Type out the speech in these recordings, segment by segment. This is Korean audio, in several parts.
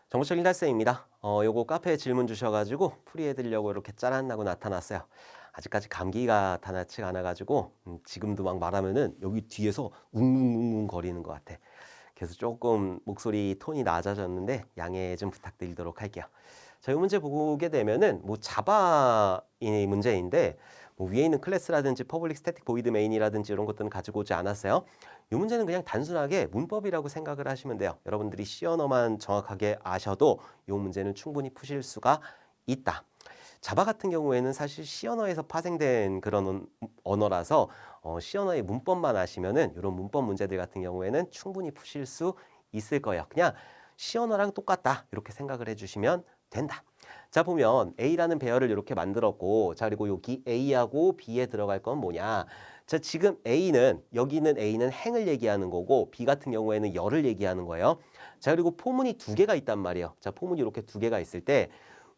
정보책 1달생입니다. 요거 카페에 질문 주셔가지고 풀이해드리려고 이렇게 짜란 하고 나타났어요. 아직까지 감기가 다 낫지가 않아가지고 지금도 막 말하면은 여기 뒤에서 웅웅웅웅 거리는 것 같아. 그래서 조금 목소리 톤이 낮아졌는데 양해 좀 부탁드리도록 할게요. 자, 이 문제 보게 되면은 뭐 자바의 문제인데 뭐 위에 있는 클래스라든지 퍼블릭 스태틱 보이드 메인이라든지 이런 것들은 가지고 오지 않았어요. 이 문제는 그냥 단순하게 문법이라고 생각을 하시면 돼요. 여러분들이 C 언어만 정확하게 아셔도 이 문제는 충분히 푸실 수가 있다. 자바 같은 경우에는 사실 C 언어에서 파생된 그런 언어라서 C 언어의 문법만 아시면은 이런 문법 문제들 같은 경우에는 충분히 푸실 수 있을 거예요. 그냥 C 언어랑 똑같다 이렇게 생각을 해주시면 된다. 자, 보면 A라는 배열을 이렇게 만들었고, 자, 그리고 여기 A하고 B에 들어갈 건 뭐냐? 자, 지금 여기 있는 A는 행을 얘기하는 거고, B 같은 경우에는 열을 얘기하는 거예요. 자, 그리고 포문이 두 개가 있단 말이에요. 자, 포문이 이렇게 두 개가 있을 때,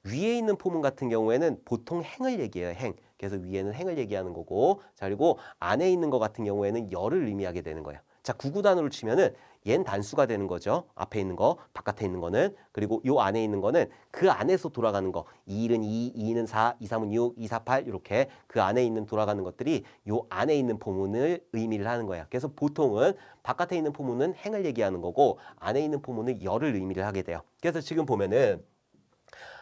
위에 있는 포문 같은 경우에는 보통 행을 얘기해요, 행. 그래서 위에는 행을 얘기하는 거고, 자, 그리고 안에 있는 거 같은 경우에는 열을 의미하게 되는 거예요. 자, 구구단으로 치면은 얜 단수가 되는 거죠. 앞에 있는 거, 바깥에 있는 거는. 그리고 요 안에 있는 거는 그 안에서 돌아가는 거. 2는 2, 2는 4, 2, 3은 6, 2, 4, 8 이렇게 그 안에 있는 돌아가는 것들이 요 안에 있는 포문을 의미를 하는 거예요. 그래서 보통은 바깥에 있는 포문은 행을 얘기하는 거고 안에 있는 포문은 열을 의미를 하게 돼요. 그래서 지금 보면은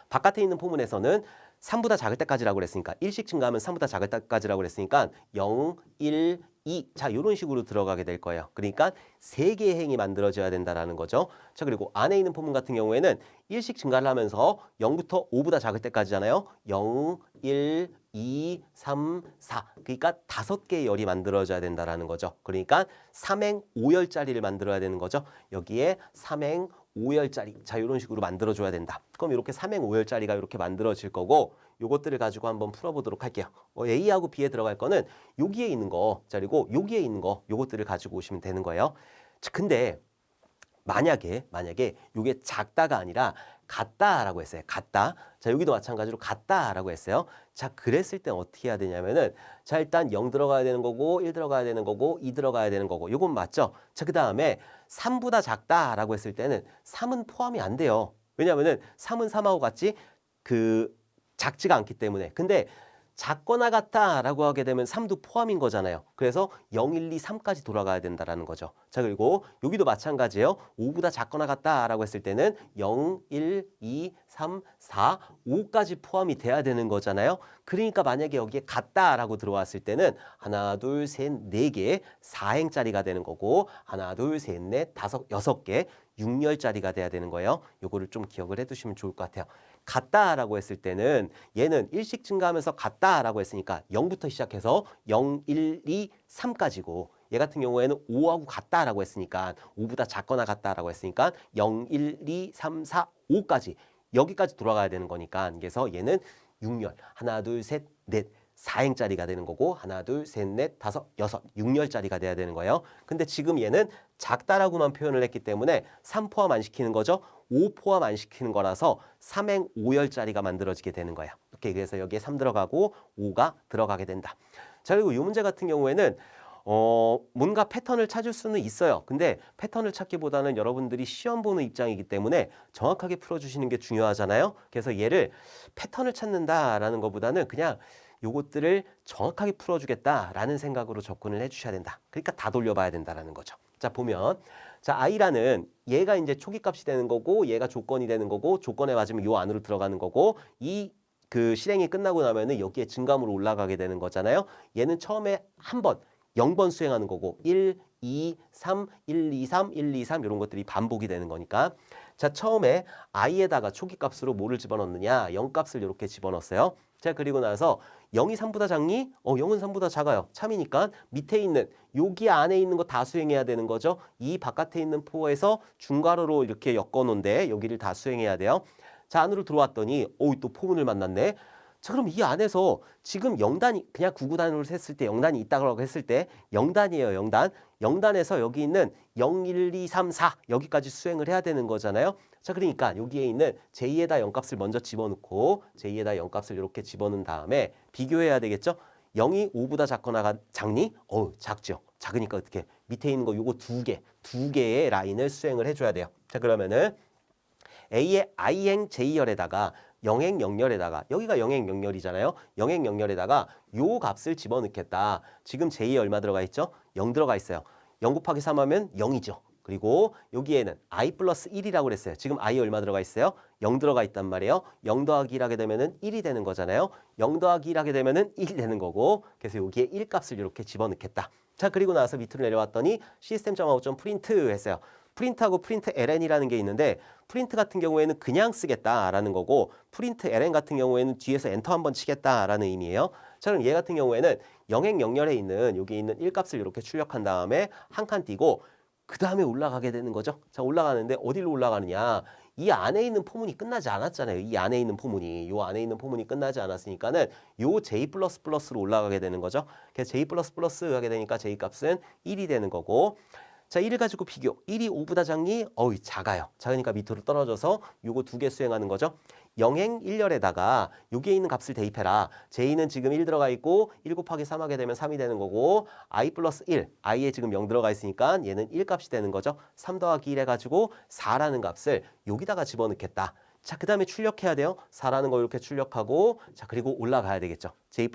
바깥에 있는 포문에서는 3보다 작을 때까지라고 그랬으니까 1씩 증가하면 3보다 작을 때까지라고 그랬으니까 0, 1, 2. 자, 이런 식으로 들어가게 될 거예요. 그러니까 3개의 행이 만들어져야 된다라는 거죠. 자, 그리고 안에 있는 포문 같은 경우에는 1씩 증가를 하면서 0부터 5보다 작을 때까지잖아요. 0, 1, 2, 3, 4. 그러니까 5개의 열이 만들어져야 된다라는 거죠. 그러니까 3행 5열짜리를 만들어야 되는 거죠. 여기에 3행 5열짜리. 자, 이런 식으로 만들어줘야 된다. 그럼 이렇게 3행 5열짜리가 이렇게 만들어질 거고 요것들을 가지고 한번 풀어보도록 할게요. A하고 B에 들어갈 거는 여기에 있는 거, 자, 그리고 여기에 있는 거 요것들을 가지고 오시면 되는 거예요. 자, 근데 만약에 이게 작다가 아니라 같다라고 했어요. 같다. 자, 여기도 마찬가지로 같다라고 했어요. 자, 그랬을 땐 어떻게 해야 되냐면은 자, 일단 0 들어가야 되는 거고 1 들어가야 되는 거고 2 들어가야 되는 거고 요건 맞죠? 자, 그다음에 3보다 작다라고 했을 때는 3은 포함이 안 돼요. 왜냐면은 3은 3하고 같이 그 작지가 않기 때문에. 근데 작거나 같다라고 하게 되면 3도 포함인 거잖아요. 그래서 0, 1, 2, 3까지 돌아가야 된다라는 거죠. 자, 그리고 여기도 마찬가지예요. 5보다 작거나 같다라고 했을 때는 0, 1, 2, 3, 4, 5까지 포함이 돼야 되는 거잖아요. 그러니까 만약에 여기에 같다라고 들어왔을 때는 하나, 둘, 셋, 네 개 4행짜리가 되는 거고 하나, 둘, 셋, 넷, 다섯, 6개 6열짜리가 돼야 되는 거예요. 요거를 좀 기억을 해두시면 좋을 것 같아요. 같다라고 했을 때는 얘는 1씩 증가하면서 같다라고 했으니까 0부터 시작해서 0, 1, 2, 3까지고 얘 같은 경우에는 5하고 같다라고 했으니까 5보다 작거나 같다라고 했으니까 0, 1, 2, 3, 4, 5까지 여기까지 돌아가야 되는 거니까 그래서 얘는 6열 하나, 둘, 셋, 넷 4행짜리가 되는 거고 하나, 둘, 셋, 넷, 다섯, 여섯, 6열짜리가 돼야 되는 거예요. 근데 지금 얘는 작다라고만 표현을 했기 때문에 3 포함 안 시키는 거죠. 5 포함 안 시키는 거라서 3행 5열짜리가 만들어지게 되는 거야. 오케이, 그래서 여기에 3 들어가고 5가 들어가게 된다. 자, 그리고 이 문제 같은 경우에는 뭔가 패턴을 찾을 수는 있어요. 근데 패턴을 찾기보다는 여러분들이 시험 보는 입장이기 때문에 정확하게 풀어주시는 게 중요하잖아요. 그래서 얘를 패턴을 찾는다라는 것보다는 그냥 요것들을 정확하게 풀어주겠다라는 생각으로 접근을 해주셔야 된다. 그러니까 다 돌려봐야 된다라는 거죠. 자, 보면 자, i라는 얘가 이제 초기값이 되는 거고 얘가 조건이 되는 거고 조건에 맞으면 요 안으로 들어가는 거고 이 그 실행이 끝나고 나면은 여기에 증감으로 올라가게 되는 거잖아요. 얘는 처음에 한 번 0번 수행하는 거고 1, 2, 3, 1, 2, 3, 1, 2, 3 이런 것들이 반복이 되는 거니까 자, 처음에 i에다가 초기값으로 뭐를 집어넣느냐 0값을 이렇게 집어넣었어요. 자, 그리고 나서 0이 3보다 작니? 0은 3보다 작아요. 참이니까 밑에 있는 여기 안에 있는 거 다 수행해야 되는 거죠. 이 바깥에 있는 포에서 중괄호로 이렇게 엮어놓은데 여기를 다 수행해야 돼요. 자, 안으로 들어왔더니 또 포문을 만났네. 자, 그럼 이 안에서 지금 0단이 그냥 구구단으로 했을 때 0단이 있다고 했을 때 0단이에요. 0단. 0단에서 여기 있는 0, 1, 2, 3, 4 여기까지 수행을 해야 되는 거잖아요. 자, 그러니까 여기에 있는 j 에다 0값을 먼저 집어넣고 j 에다 0값을 이렇게 집어넣은 다음에 비교해야 되겠죠. 0이 5보다 작거나 작니? 작죠. 작으니까 어떻게 밑에 있는 거 요거 두 개의 라인을 수행을 해줘야 돼요. 자, 그러면은 A의 i행 j열에다가 영행 0열에다가 여기가 영행 0열이잖아요. 영행 0열에다가 요 값을 집어넣겠다. 지금 j에 얼마 들어가 있죠? 0 들어가 있어요. 0 곱하기 3 하면 0이죠. 그리고 여기에는 i 플러스 1이라고 그랬어요. 지금 i 얼마 들어가 있어요? 0 들어가 있단 말이에요. 0 더하기 1 하게 되면은 1이 되는 거잖아요. 0 더하기 1 하게 되면은 1이 되는 거고, 그래서 여기에 1 값을 이렇게 집어넣겠다. 자, 그리고 나서 밑으로 내려왔더니 시스템.out.print 했어요. 프린트하고 프린트 ln이라는 게 있는데, 프린트 같은 경우에는 그냥 쓰겠다라는 거고, 프린트 ln 같은 경우에는 뒤에서 엔터 한번 치겠다라는 의미예요. 자, 그럼 얘 같은 경우에는 영행 0열에 있는 여기 있는 1 값을 이렇게 출력한 다음에 한 칸 띄고 그 다음에 올라가게 되는 거죠. 자, 올라가는데 어디로 올라가느냐? 이 안에 있는 포문이 끝나지 않았잖아요. 이 안에 있는 포문이. 요 안에 있는 포문이 끝나지 않았으니까는 요 J++로 올라가게 되는 거죠. 그래서 J++ 하게 되니까 J 값은 1이 되는 거고. 자, 1을 가지고 비교. 1이 5보다 작니? 어이, 작아요. 작으니까 밑으로 떨어져서 요거 두 개 수행하는 거죠. 영행 1열에다가 여기에 있는 값을 대입해라. J는 지금 1 들어가 있고 1 곱하기 3 하게 되면 3이 되는 거고, i 플러스 1, i에 지금 0 들어가 있으니까 얘는 1 값이 되는 거죠. 3 더하기 1 해가지고 4라는 값을 여기다가 집어넣겠다. 자, 그 다음에 출력해야 돼요. 4라는 거 이렇게 출력하고, 자, 그리고 올라가야 되겠죠. J++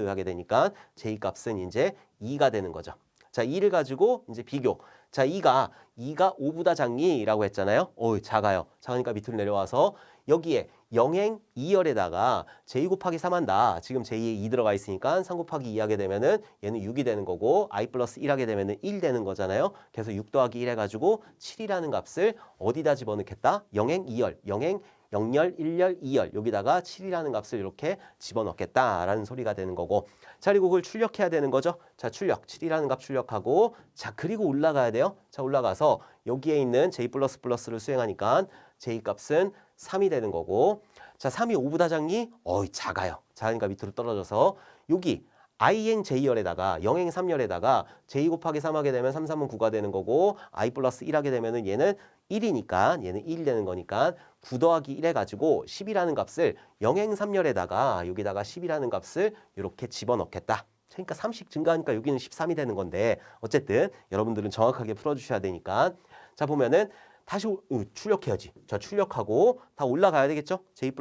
하게 되니까 J 값은 이제 2가 되는 거죠. 자, 2를 가지고 이제 비교. 자, 2가 5보다 작니? 라고 했잖아요. 작아요. 작으니까 밑으로 내려와서 여기에 영행 2열에다가 j 곱하기 3 한다. 지금 j에 2 들어가 있으니까 3 곱하기 2 하게 되면은 얘는 6이 되는 거고, i 플러스 1 하게 되면은 1 되는 거잖아요. 그래서 6 더하기 1 해가지고 7이라는 값을 어디다 집어넣겠다? 영행 2열, 영행 0열, 1열, 2열 여기다가 7이라는 값을 이렇게 집어넣겠다라는 소리가 되는 거고, 자, 그리고 그걸 출력해야 되는 거죠. 자, 출력 7이라는 값 출력하고, 자, 그리고 올라가야 돼요. 자, 올라가서 여기에 있는 j++를 수행하니까 j 값은 3이 되는 거고, 자, 3이 5보다 작니? 작아요. 작으니까 밑으로 떨어져서 여기 i행 j열에다가 영행 3열에다가 j 곱하기 3 하게 되면 3, 3은 9가 되는 거고, i 플러스 1 하게 되면은 얘는 1이니까 얘는 1이 되는 거니까 9 더하기 1 해가지고 10이라는 값을 영행 3열에다가 여기다가 10이라는 값을 이렇게 집어넣겠다. 그러니까 3씩 증가하니까 여기는 13이 되는 건데, 어쨌든 여러분들은 정확하게 풀어주셔야 되니까. 자, 보면은 다시 출력해야지. 자, 출력하고 다 올라가야 되겠죠? J++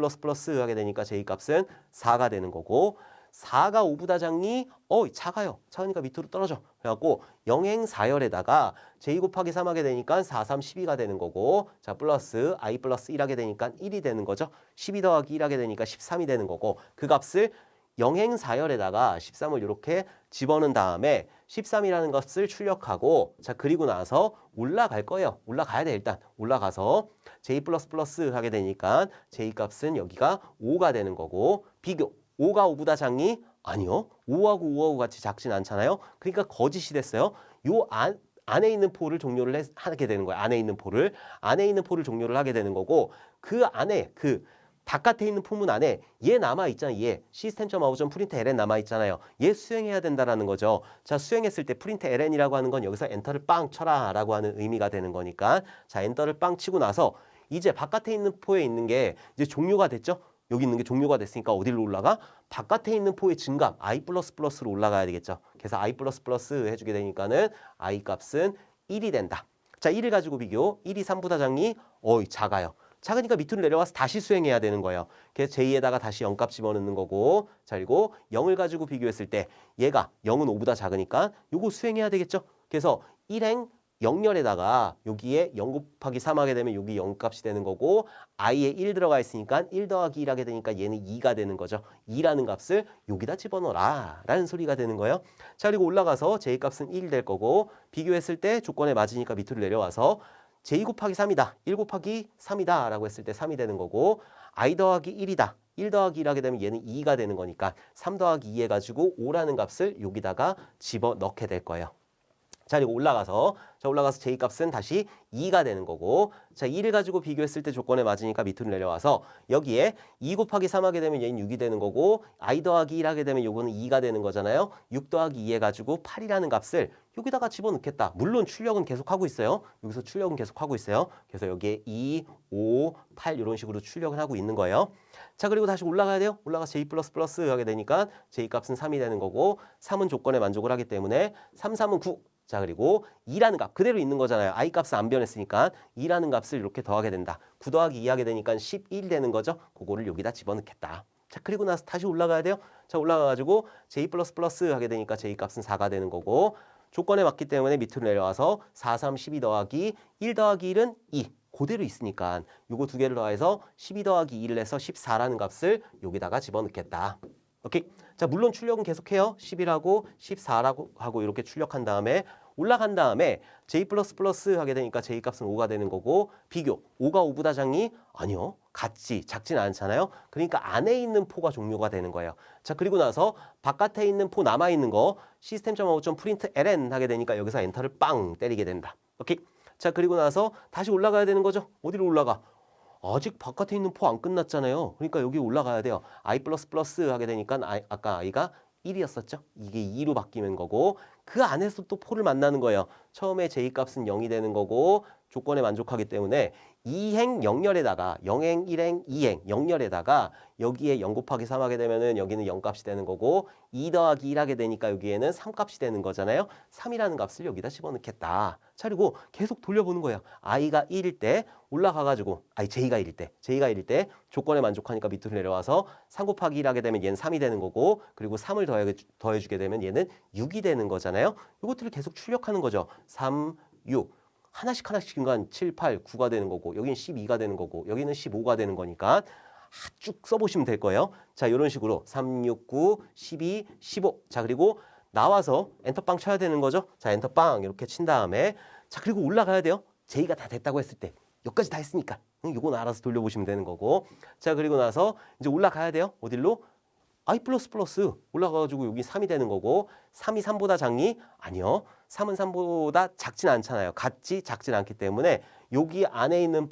하게 되니까 J 값은 4가 되는 거고, 4가 5보다 작니? 작아요. 작으니까 밑으로 떨어져. 그래갖고 영행 4열에다가 j 곱하기 3 하게 되니까 4, 3, 12가 되는 거고, 자, 플러스 i 플러스 1 하게 되니까 1이 되는 거죠. 12 더하기 1 하게 되니까 13이 되는 거고, 그 값을 영행 4열에다가 13을 이렇게 집어넣은 다음에 13이라는 값을 출력하고, 자, 그리고 나서 올라갈 거예요. 올라가야 돼. 일단 올라가서 j++ 하게 되니까 j 값은 여기가 5가 되는 거고, 비교. 5가 5보다 작니? 아니요. 5하고 5하고 같이 작진 않잖아요. 그러니까 거짓이 됐어요. 요 안에 있는 포를 종료를 하게 되는 거예요. 안에 있는 포를 종료를 하게 되는 거고, 그 안에 그 바깥에 있는 포문 안에 얘 남아있잖아요. 얘 시스템.out.print ln 남아있잖아요. 얘 수행해야 된다라는 거죠. 자, 수행했을 때 print ln이라고 하는 건 여기서 엔터를 빵 쳐라 라고 하는 의미가 되는 거니까, 자, 엔터를 빵 치고 나서 이제 바깥에 있는 포에 있는 게 이제 종료가 됐죠. 여기 있는 게 종료가 됐으니까 어디로 올라가? 바깥에 있는 포의 증감 i++로 올라가야 되겠죠. 그래서 i++ 해주게 되니까는 i 값은 1이 된다. 자, 1을 가지고 비교. 1이 3보다 작니? 작아요. 작으니까 밑으로 내려와서 다시 수행해야 되는 거예요. 그래서 j에다가 다시 0값 집어넣는 거고, 자, 그리고 0을 가지고 비교했을 때 얘가 0은 5보다 작으니까 요거 수행해야 되겠죠. 그래서 1행 0열에다가 여기에 0 곱하기 3 하게 되면 여기 0값이 되는 거고, i에 1 들어가 있으니까 1 더하기 1 하게 되니까 얘는 2가 되는 거죠. 2라는 값을 여기다 집어넣어라 라는 소리가 되는 거예요. 자, 그리고 올라가서 j 값은 1이 될 거고, 비교했을 때 조건에 맞으니까 밑으로 내려와서 j 곱하기 3이다. 1 곱하기 3이다 라고 했을 때 3이 되는 거고, i 더하기 1이다. 1 더하기 1 하게 되면 얘는 2가 되는 거니까 3 더하기 2 해가지고 5라는 값을 여기다가 집어넣게 될 거예요. 자, 그리고 올라가서 j 값은 다시 2가 되는 거고, 자, 2를 가지고 비교했을 때 조건에 맞으니까 밑으로 내려와서 여기에 2 곱하기 3 하게 되면 얘는 6이 되는 거고, i 더하기 1 하게 되면 요거는 2가 되는 거잖아요. 6 더하기 2 해가지고 8이라는 값을 여기다가 집어넣겠다. 물론 출력은 계속하고 있어요. 여기서 출력은 계속하고 있어요. 그래서 여기에 2, 5, 8 이런 식으로 출력을 하고 있는 거예요. 자, 그리고 다시 올라가야 돼요. 올라가서 j++ 하게 되니까 j 값은 3이 되는 거고, 3은 조건에 만족을 하기 때문에 3, 3은 9. 자, 그리고 2라는 값 그대로 있는 거잖아요. i 값은 안 변했으니까 2라는 값을 이렇게 더하게 된다. 9 더하기 2 하게 되니까 11 되는 거죠. 그거를 여기다 집어넣겠다. 자, 그리고 나서 다시 올라가야 돼요. 자, 올라가가지고 j 하게 되니까 j 값은 4가 되는 거고, 조건에 맞기 때문에 밑으로 내려와서 4, 3, 12 더하기 1 더하기 1은 2. 그대로 있으니까 요거 두 개를 더해서 12 더하기 2를 해서 14라는 값을 여기다가 집어넣겠다. 오케이. 자, 물론 출력은 계속해요. 10이라고 14라고 하고 이렇게 출력한 다음에 올라간 다음에 j 하게 되니까 j 값은 5가 되는 거고, 비교 5가 5보다 작니? 아니요. 같지 작진 않잖아요. 그러니까 안에 있는 포가 종료가 되는 거예요. 자, 그리고 나서 바깥에 있는 포 남아 있는 거 system.out.print ln 하게 되니까 여기서 엔터를 빵 때리게 된다. 오케이. 자, 그리고 나서 다시 올라가야 되는 거죠. 어디로 올라가? 아직 바깥에 있는 포 안 끝났잖아요. 그러니까 여기 올라가야 돼요. i++ 하게 되니까 아까 i가 1이었었죠. 이게 2로 바뀌는 거고, 그 안에서 또 포를 만나는 거예요. 처음에 j 값은 0이 되는 거고, 조건에 만족하기 때문에 2행 0열에다가 0행 1행 2행 0열에다가 여기에 0 곱하기 3 하게 되면은 여기는 0값이 되는 거고, 2 더하기 1 하게 되니까 여기에는 3값이 되는 거잖아요. 3이라는 값을 여기다 집어넣겠다. 자, 그리고 계속 돌려보는 거예요. i가 1일 때 올라가가지고, j가 1일 때 조건에 만족하니까 밑으로 내려와서 3 곱하기 1 하게 되면 얘는 3이 되는 거고, 그리고 3을 더해주게 되면 얘는 6이 되는 거잖아요. 이것들을 계속 출력하는 거죠. 3, 6. 하나씩인간 7, 8, 9가 되는 거고, 여기는 12가 되는 거고, 여기는 15가 되는 거니까 쭉 써보시면 될 거예요. 자, 이런 식으로 3, 6, 9, 12, 15. 자, 그리고 나와서 엔터빵 쳐야 되는 거죠. 자, 엔터빵 이렇게 친 다음에, 자, 그리고 올라가야 돼요. J가 다 됐다고 했을 때 여기까지 다 했으니까 이건 알아서 돌려보시면 되는 거고, 자, 그리고 나서 이제 올라가야 돼요. 어디로? i++ 올라가가지고 여기 3이 되는 거고, 3이 3보다 작니? 아니요. 3은 3보다 작진 않잖아요. 같지 작진 않기 때문에 여기 안에 있는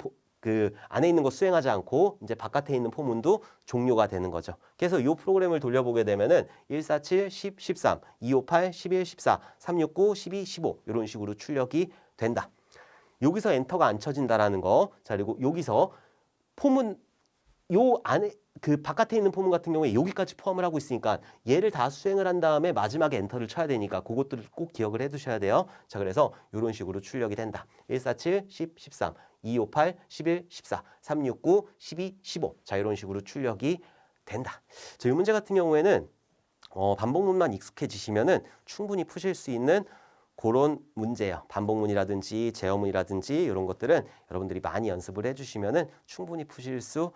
안에 있는 거 수행하지 않고 이제 바깥에 있는 포문도 종료가 되는 거죠. 그래서 이 프로그램을 돌려보게 되면은 147, 10, 13, 258, 11, 14, 369, 12, 15 이런 식으로 출력이 된다. 여기서 엔터가 안 쳐진다라는 거. 자, 그리고 여기서 포문 요 안에 그 바깥에 있는 포문 같은 경우에 여기까지 포함을 하고 있으니까 얘를 다 수행을 한 다음에 마지막에 엔터를 쳐야 되니까 그것들을 꼭 기억을 해 두셔야 돼요. 자, 그래서 이런 식으로 출력이 된다. 147, 10, 13, 258, 11, 14, 369, 12, 15. 자, 이런 식으로 출력이 된다. 자, 이 문제 같은 경우에는 반복문만 익숙해지시면은 충분히 푸실 수 있는 그런 문제예요. 반복문이라든지 제어문이라든지 이런 것들은 여러분들이 많이 연습을 해주시면은 충분히 푸실 수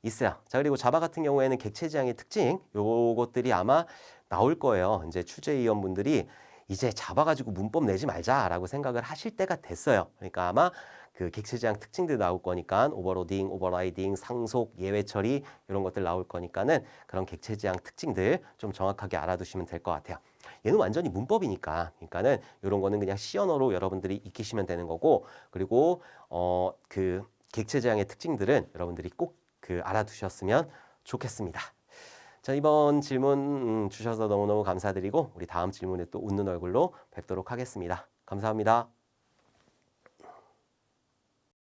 있어요. 자, 그리고 자바 같은 경우에는 객체 지향의 특징 요것들이 아마 나올 거예요. 이제 출제위원분들이 이제 자바 가지고 문법 내지 말자라고 생각을 하실 때가 됐어요. 그러니까 아마 그 객체 지향 특징들 나올 거니까 오버로딩, 오버라이딩, 상속, 예외 처리 이런 것들 나올 거니까는 그런 객체 지향 특징들 좀 정확하게 알아두시면 될 것 같아요. 얘는 완전히 문법이니까, 그러니까는 이런 거는 그냥 C 언어로 여러분들이 익히시면 되는 거고, 그리고 그 객체 지향의 특징들은 여러분들이 꼭 알아두셨으면 좋겠습니다. 자, 이번 질문 주셔서 너무너무 감사드리고 우리 다음 질문에 또 웃는 얼굴로 뵙도록 하겠습니다. 감사합니다.